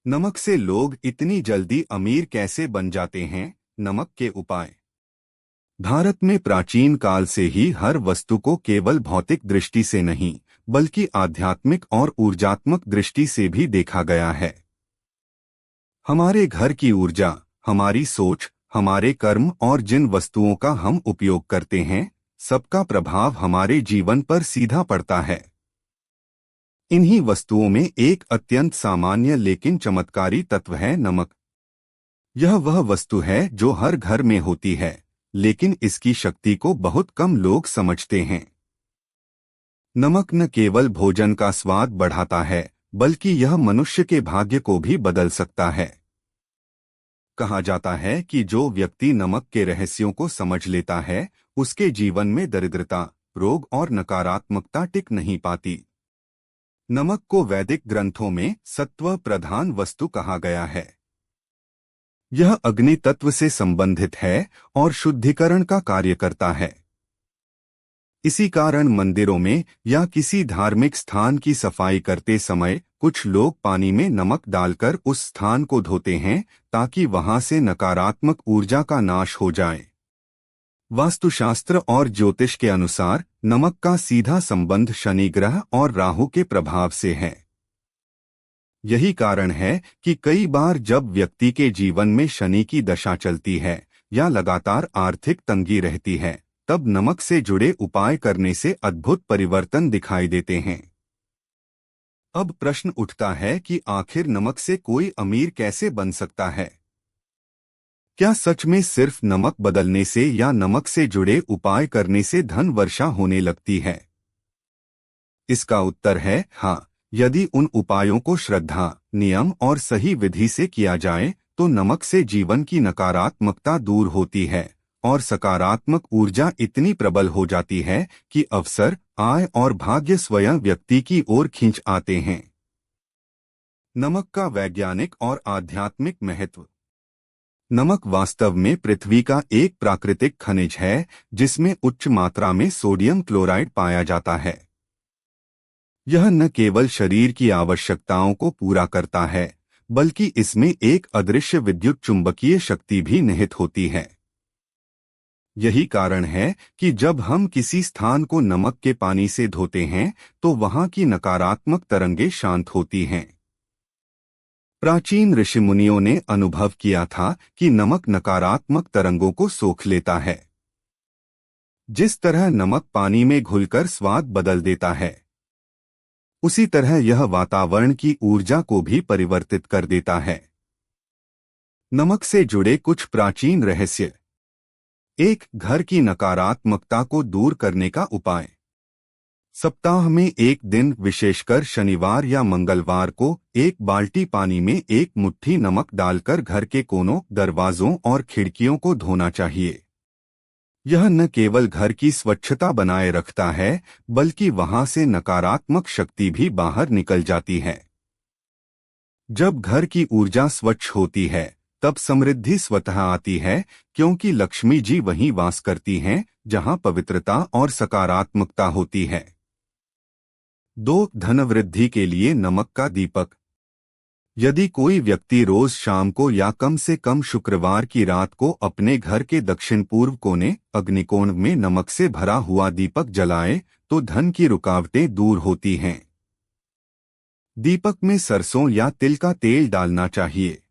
नमक से लोग इतनी जल्दी अमीर कैसे बन जाते हैं? नमक के उपाय। भारत में प्राचीन काल से ही हर वस्तु को केवल भौतिक दृष्टि से नहीं, बल्कि आध्यात्मिक और ऊर्जात्मक दृष्टि से भी देखा गया है। हमारे घर की ऊर्जा, हमारी सोच, हमारे कर्म और जिन वस्तुओं का हम उपयोग करते हैं, सबका प्रभाव हमारे जीवन पर सीधा पड़ता है। इन्हीं वस्तुओं में एक अत्यंत सामान्य लेकिन चमत्कारी तत्व है नमक। यह वह वस्तु है जो हर घर में होती है, लेकिन इसकी शक्ति को बहुत कम लोग समझते हैं। नमक न केवल भोजन का स्वाद बढ़ाता है, बल्कि यह मनुष्य के भाग्य को भी बदल सकता है। कहा जाता है कि जो व्यक्ति नमक के रहस्यों को समझ लेता है, उसके जीवन में दरिद्रता, रोग और नकारात्मकता टिक नहीं पाती। नमक को वैदिक ग्रंथों में सत्व प्रधान वस्तु कहा गया है। यह अग्नि तत्व से संबंधित है और शुद्धिकरण का कार्य करता है। इसी कारण मंदिरों में या किसी धार्मिक स्थान की सफाई करते समय कुछ लोग पानी में नमक डालकर उस स्थान को धोते हैं, ताकि वहां से नकारात्मक ऊर्जा का नाश हो जाए। वास्तुशास्त्र और ज्योतिष के अनुसार नमक का सीधा संबंध शनि ग्रह और राहु के प्रभाव से है। यही कारण है कि कई बार जब व्यक्ति के जीवन में शनि की दशा चलती है या लगातार आर्थिक तंगी रहती है, तब नमक से जुड़े उपाय करने से अद्भुत परिवर्तन दिखाई देते हैं। अब प्रश्न उठता है कि आखिर नमक से कोई अमीर कैसे बन सकता है? क्या सच में सिर्फ नमक बदलने से या नमक से जुड़े उपाय करने से धन वर्षा होने लगती है? इसका उत्तर है हाँ। यदि उन उपायों को श्रद्धा, नियम और सही विधि से किया जाए, तो नमक से जीवन की नकारात्मकता दूर होती है और सकारात्मक ऊर्जा इतनी प्रबल हो जाती है कि अवसर, आय और भाग्य स्वयं व्यक्ति की ओर खींच आते हैं। नमक का वैज्ञानिक और आध्यात्मिक महत्व। नमक वास्तव में पृथ्वी का एक प्राकृतिक खनिज है, जिसमें उच्च मात्रा में सोडियम क्लोराइड पाया जाता है। यह न केवल शरीर की आवश्यकताओं को पूरा करता है, बल्कि इसमें एक अदृश्य विद्युत चुंबकीय शक्ति भी निहित होती है। यही कारण है कि जब हम किसी स्थान को नमक के पानी से धोते हैं, तो वहां की नकारात्मक तरंगें शांत होती हैं। प्राचीन ऋषिमुनियों ने अनुभव किया था कि नमक नकारात्मक तरंगों को सोख लेता है। जिस तरह नमक पानी में घुलकर स्वाद बदल देता है, उसी तरह यह वातावरण की ऊर्जा को भी परिवर्तित कर देता है। नमक से जुड़े कुछ प्राचीन रहस्य। 1. घर की नकारात्मकता को दूर करने का उपाय। सप्ताह में एक दिन, विशेषकर शनिवार या मंगलवार को, एक बाल्टी पानी में एक मुट्ठी नमक डालकर घर के कोनों, दरवाजों और खिड़कियों को धोना चाहिए। यह न केवल घर की स्वच्छता बनाए रखता है, बल्कि वहां से नकारात्मक शक्ति भी बाहर निकल जाती है। जब घर की ऊर्जा स्वच्छ होती है, तब समृद्धि स्वतः आती है, क्योंकि लक्ष्मी जी वहीं वास करती हैं, जहां पवित्रता और सकारात्मकता होती है। 2. धन वृद्धि के लिए नमक का दीपक। यदि कोई व्यक्ति रोज शाम को या कम से कम शुक्रवार की रात को अपने घर के दक्षिण पूर्व कोने, अग्निकोण में नमक से भरा हुआ दीपक जलाए, तो धन की रुकावटें दूर होती हैं। दीपक में सरसों या तिल का तेल डालना चाहिए।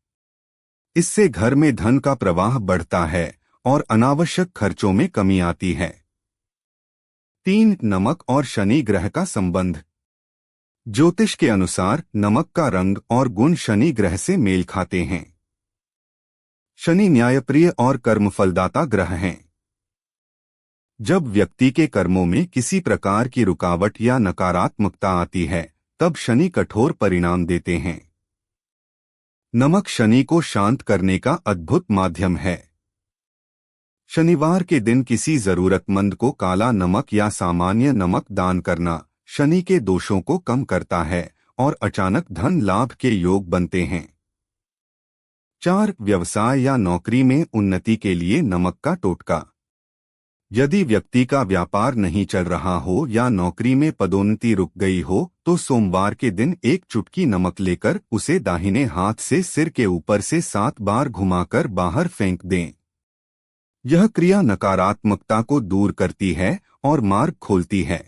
इससे घर में धन का प्रवाह बढ़ता है और अनावश्यक खर्चों में कमी आती है। 3. नमक और शनि ग्रह का संबंध। ज्योतिष के अनुसार नमक का रंग और गुण शनि ग्रह से मेल खाते हैं। शनि न्यायप्रिय और कर्मफलदाता ग्रह हैं। जब व्यक्ति के कर्मों में किसी प्रकार की रुकावट या नकारात्मकता आती है, तब शनि कठोर परिणाम देते हैं। नमक शनि को शांत करने का अद्भुत माध्यम है। शनिवार के दिन किसी जरूरतमंद को काला नमक या सामान्य नमक दान करना शनि के दोषों को कम करता है और अचानक धन लाभ के योग बनते हैं। 4. व्यवसाय या नौकरी में उन्नति के लिए नमक का टोटका। यदि व्यक्ति का व्यापार नहीं चल रहा हो या नौकरी में पदोन्नति रुक गई हो तो सोमवार के दिन एक चुटकी नमक लेकर उसे दाहिने हाथ से सिर के ऊपर से 7 बार घुमाकर बाहर फेंक दें। यह क्रिया नकारात्मकता को दूर करती है और मार्ग खोलती है।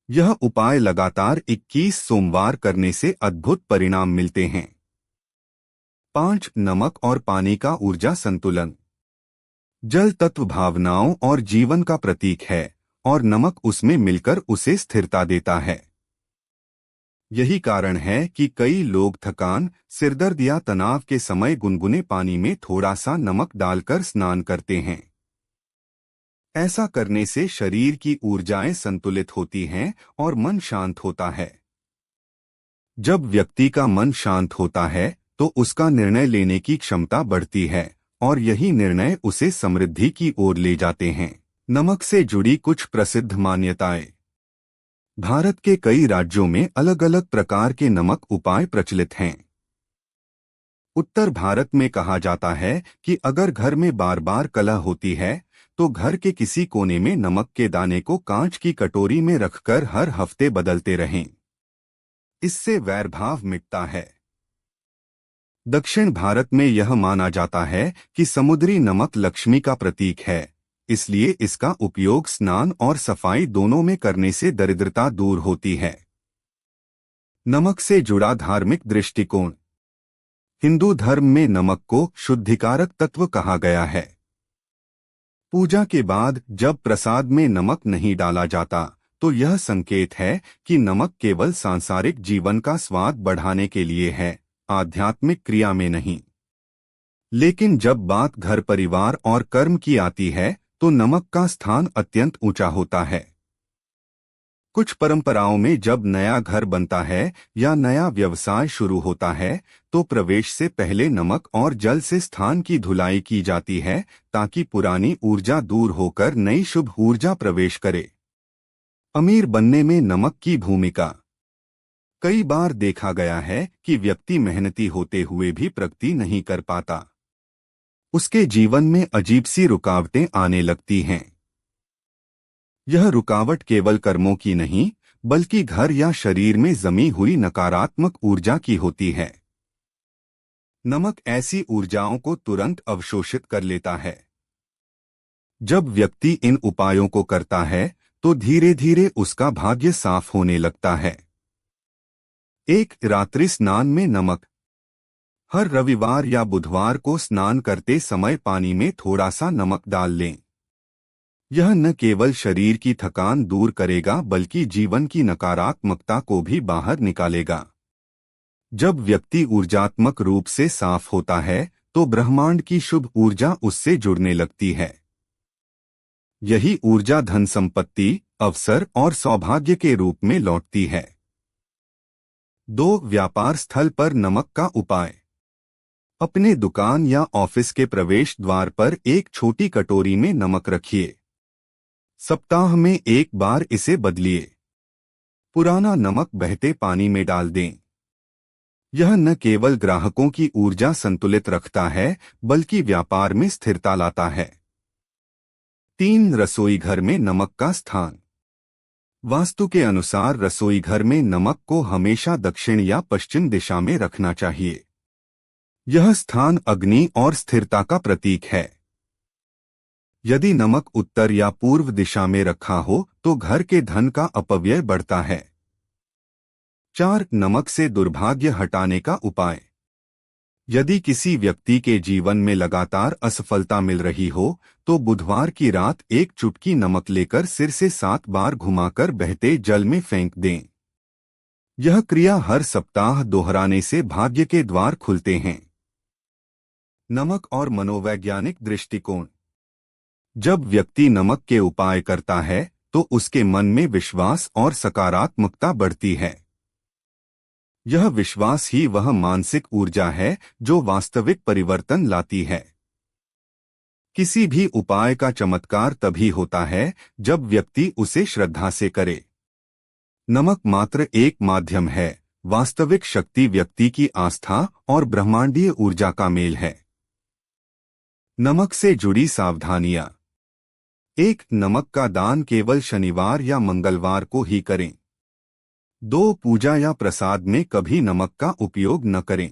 यह उपाय लगातार 21 सोमवार करने से अद्भुत परिणाम मिलते हैं। 5. नमक और पानी का ऊर्जा संतुलन। जल तत्व भावनाओं और जीवन का प्रतीक है और नमक उसमें मिलकर उसे स्थिरता देता है। यही कारण है कि कई लोग थकान, सिरदर्द या तनाव के समय गुनगुने पानी में थोड़ा सा नमक डालकर स्नान करते हैं। ऐसा करने से शरीर की ऊर्जाएं संतुलित होती हैं और मन शांत होता है। जब व्यक्ति का मन शांत होता है तो उसका निर्णय लेने की क्षमता बढ़ती है और यही निर्णय उसे समृद्धि की ओर ले जाते हैं। नमक से जुड़ी कुछ प्रसिद्ध मान्यताएं। भारत के कई राज्यों में अलग अलग प्रकार के नमक उपाय प्रचलित हैं। उत्तर भारत में कहा जाता है कि अगर घर में बार बार कलह होती है तो घर के किसी कोने में नमक के दाने को कांच की कटोरी में रखकर हर हफ्ते बदलते रहें। इससे वैरभाव मिटता है। दक्षिण भारत में यह माना जाता है कि समुद्री नमक लक्ष्मी का प्रतीक है, इसलिए इसका उपयोग स्नान और सफाई दोनों में करने से दरिद्रता दूर होती है। नमक से जुड़ा धार्मिक दृष्टिकोण। हिंदू धर्म में नमक को शुद्धिकारक तत्व कहा गया है। पूजा के बाद जब प्रसाद में नमक नहीं डाला जाता तो यह संकेत है कि नमक केवल सांसारिक जीवन का स्वाद बढ़ाने के लिए है, आध्यात्मिक क्रिया में नहीं। लेकिन जब बात घर परिवार और कर्म की आती है तो नमक का स्थान अत्यंत ऊंचा होता है। कुछ परंपराओं में जब नया घर बनता है या नया व्यवसाय शुरू होता है तो प्रवेश से पहले नमक और जल से स्थान की धुलाई की जाती है ताकि पुरानी ऊर्जा दूर होकर नई शुभ ऊर्जा प्रवेश करे। अमीर बनने में नमक की भूमिका। कई बार देखा गया है कि व्यक्ति मेहनती होते हुए भी प्रगति नहीं कर पाता। उसके जीवन में अजीब सी रुकावटें आने लगती हैं। यह रुकावट केवल कर्मों की नहीं बल्कि घर या शरीर में जमी हुई नकारात्मक ऊर्जा की होती है। नमक ऐसी ऊर्जाओं को तुरंत अवशोषित कर लेता है। जब व्यक्ति इन उपायों को करता है तो धीरे धीरे उसका भाग्य साफ होने लगता है। 1. रात्रि स्नान में नमक। हर रविवार या बुधवार को स्नान करते समय पानी में थोड़ा सा नमक डाल लें। यह न केवल शरीर की थकान दूर करेगा बल्कि जीवन की नकारात्मकता को भी बाहर निकालेगा। जब व्यक्ति ऊर्जात्मक रूप से साफ होता है तो ब्रह्मांड की शुभ ऊर्जा उससे जुड़ने लगती है। यही ऊर्जा धन संपत्ति, अवसर और सौभाग्य के रूप में लौटती है। 2. व्यापार स्थल पर नमक का उपाय। अपने दुकान या ऑफिस के प्रवेश द्वार पर एक छोटी कटोरी में नमक रखिए। सप्ताह में एक बार इसे बदलिए। पुराना नमक बहते पानी में डाल दें। यह न केवल ग्राहकों की ऊर्जा संतुलित रखता है बल्कि व्यापार में स्थिरता लाता है। 3. रसोई घर में नमक का स्थान। वास्तु के अनुसार रसोई घर में नमक को हमेशा दक्षिण या पश्चिम दिशा में रखना चाहिए। यह स्थान अग्नि और स्थिरता का प्रतीक है। यदि नमक उत्तर या पूर्व दिशा में रखा हो तो घर के धन का अपव्यय बढ़ता है। 4. नमक से दुर्भाग्य हटाने का उपाय। यदि किसी व्यक्ति के जीवन में लगातार असफलता मिल रही हो तो बुधवार की रात एक चुटकी नमक लेकर सिर से 7 बार घुमाकर बहते जल में फेंक दें। यह क्रिया हर सप्ताह दोहराने से भाग्य के द्वार खुलते हैं। नमक और मनोवैज्ञानिक दृष्टिकोण। जब व्यक्ति नमक के उपाय करता है तो उसके मन में विश्वास और सकारात्मकता बढ़ती है। यह विश्वास ही वह मानसिक ऊर्जा है जो वास्तविक परिवर्तन लाती है। किसी भी उपाय का चमत्कार तभी होता है जब व्यक्ति उसे श्रद्धा से करे। नमक मात्र एक माध्यम है, वास्तविक शक्ति व्यक्ति की आस्था और ब्रह्मांडीय ऊर्जा का मेल है। नमक से जुड़ी सावधानियां। एक, नमक का दान केवल शनिवार या मंगलवार को ही करें। 2, पूजा या प्रसाद में कभी नमक का उपयोग न करें।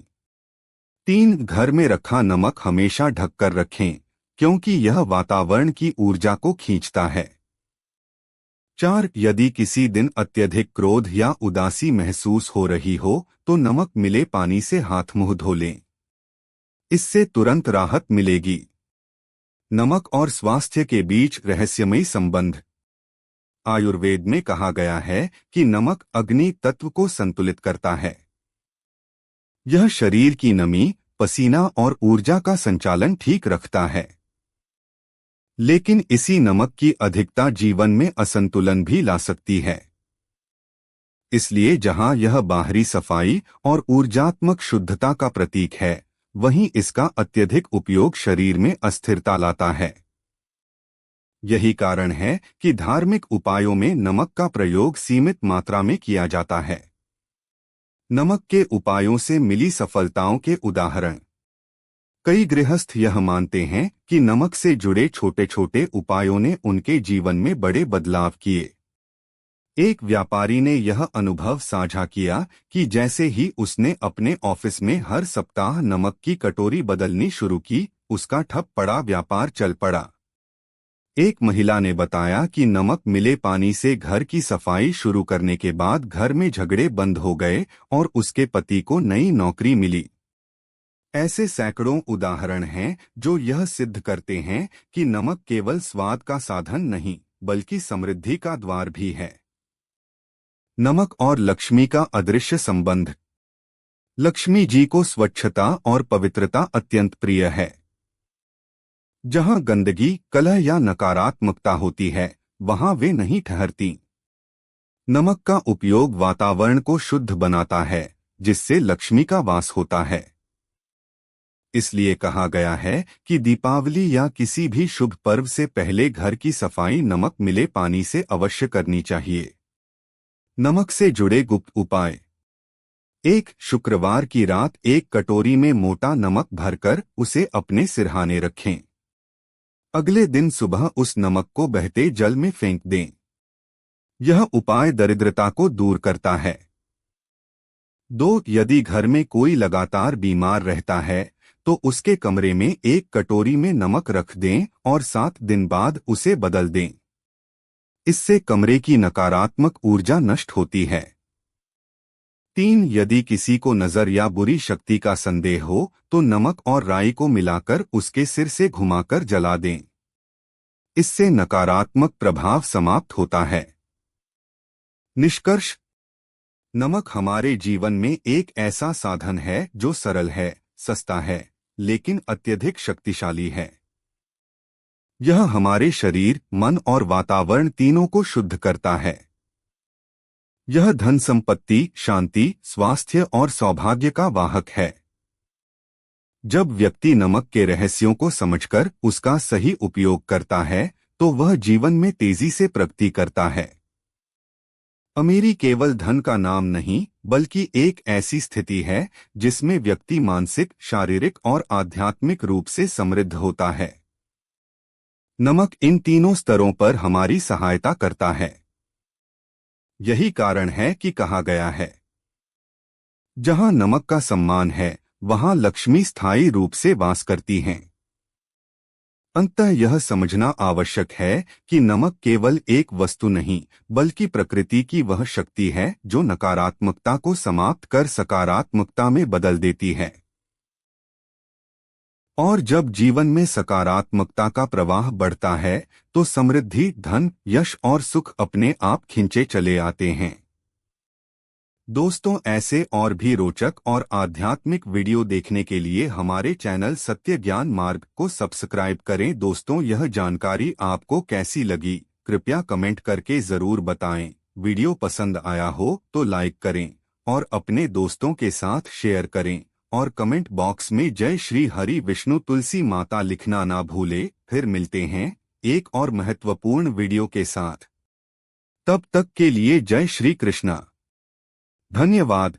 3, घर में रखा नमक हमेशा ढककर रखें, क्योंकि यह वातावरण की ऊर्जा को खींचता है। 4, यदि किसी दिन अत्यधिक क्रोध या उदासी महसूस हो रही हो तो नमक मिले पानी से हाथ मुंह धो लें। इससे तुरंत राहत मिलेगी। नमक और स्वास्थ्य के बीच रहस्यमयी संबंध। आयुर्वेद में कहा गया है कि नमक अग्नि तत्व को संतुलित करता है। यह शरीर की नमी, पसीना और ऊर्जा का संचालन ठीक रखता है। लेकिन इसी नमक की अधिकता जीवन में असंतुलन भी ला सकती है। इसलिए जहां यह बाहरी सफाई और ऊर्जात्मक शुद्धता का प्रतीक है, वहीं इसका अत्यधिक उपयोग शरीर में अस्थिरता लाता है। यही कारण है कि धार्मिक उपायों में नमक का प्रयोग सीमित मात्रा में किया जाता है। नमक के उपायों से मिली सफलताओं के उदाहरण। कई गृहस्थ यह मानते हैं कि नमक से जुड़े छोटे छोटे उपायों ने उनके जीवन में बड़े बदलाव किए। एक व्यापारी ने यह अनुभव साझा किया कि जैसे ही उसने अपने ऑफिस में हर सप्ताह नमक की कटोरी बदलनी शुरू की, उसका ठप पड़ा व्यापार चल पड़ा। एक महिला ने बताया कि नमक मिले पानी से घर की सफाई शुरू करने के बाद घर में झगड़े बंद हो गए और उसके पति को नई नौकरी मिली। ऐसे सैकड़ों उदाहरण हैं जो यह सिद्ध करते हैं कि नमक केवल स्वाद का साधन नहीं, बल्कि समृद्धि का द्वार भी है। नमक और लक्ष्मी का अदृश्य संबंध। लक्ष्मी जी को स्वच्छता और पवित्रता अत्यंत प्रिय है। जहां गंदगी, कलह या नकारात्मकता होती है, वहां वे नहीं ठहरती। नमक का उपयोग वातावरण को शुद्ध बनाता है, जिससे लक्ष्मी का वास होता है। इसलिए कहा गया है कि दीपावली या किसी भी शुभ पर्व से पहले घर की सफाई नमक मिले पानी से अवश्य करनी चाहिए। नमक से जुड़े गुप्त उपाय। 1, शुक्रवार की रात एक कटोरी में मोटा नमक भरकर उसे अपने सिरहाने रखें। अगले दिन सुबह उस नमक को बहते जल में फेंक दें। यह उपाय दरिद्रता को दूर करता है। 2, यदि घर में कोई लगातार बीमार रहता है तो उसके कमरे में एक कटोरी में नमक रख दें और 7 दिन बाद उसे बदल दें। इससे कमरे की नकारात्मक ऊर्जा नष्ट होती है। 3, यदि किसी को नजर या बुरी शक्ति का संदेह हो तो नमक और राई को मिलाकर उसके सिर से घुमाकर जला दें। इससे नकारात्मक प्रभाव समाप्त होता है। निष्कर्ष। नमक हमारे जीवन में एक ऐसा साधन है जो सरल है, सस्ता है, लेकिन अत्यधिक शक्तिशाली है। यह हमारे शरीर, मन और वातावरण तीनों को शुद्ध करता है। यह धन संपत्ति, शांति, स्वास्थ्य और सौभाग्य का वाहक है। जब व्यक्ति नमक के रहस्यों को समझकर उसका सही उपयोग करता है तो वह जीवन में तेजी से प्रगति करता है। अमीरी केवल धन का नाम नहीं, बल्कि एक ऐसी स्थिति है जिसमें व्यक्ति मानसिक, शारीरिक और आध्यात्मिक रूप से समृद्ध होता है। नमक इन तीनों स्तरों पर हमारी सहायता करता है। यही कारण है कि कहा गया है, जहां नमक का सम्मान है, वहां लक्ष्मी स्थायी रूप से वास करती हैं। अंततः यह समझना आवश्यक है कि नमक केवल एक वस्तु नहीं, बल्कि प्रकृति की वह शक्ति है जो नकारात्मकता को समाप्त कर सकारात्मकता में बदल देती है। और जब जीवन में सकारात्मकता का प्रवाह बढ़ता है तो समृद्धि, धन, यश और सुख अपने आप खिंचे चले आते हैं। दोस्तों, ऐसे और भी रोचक और आध्यात्मिक वीडियो देखने के लिए हमारे चैनल सत्य ज्ञान मार्ग को सब्सक्राइब करें। दोस्तों, यह जानकारी आपको कैसी लगी, कृपया कमेंट करके जरूर बताएं। वीडियो पसंद आया हो तो लाइक करें और अपने दोस्तों के साथ शेयर करें और कमेंट बॉक्स में जय श्री हरि विष्णु तुलसी माता लिखना ना भूले। फिर मिलते हैं एक और महत्वपूर्ण वीडियो के साथ। तब तक के लिए जय श्री कृष्णा। धन्यवाद।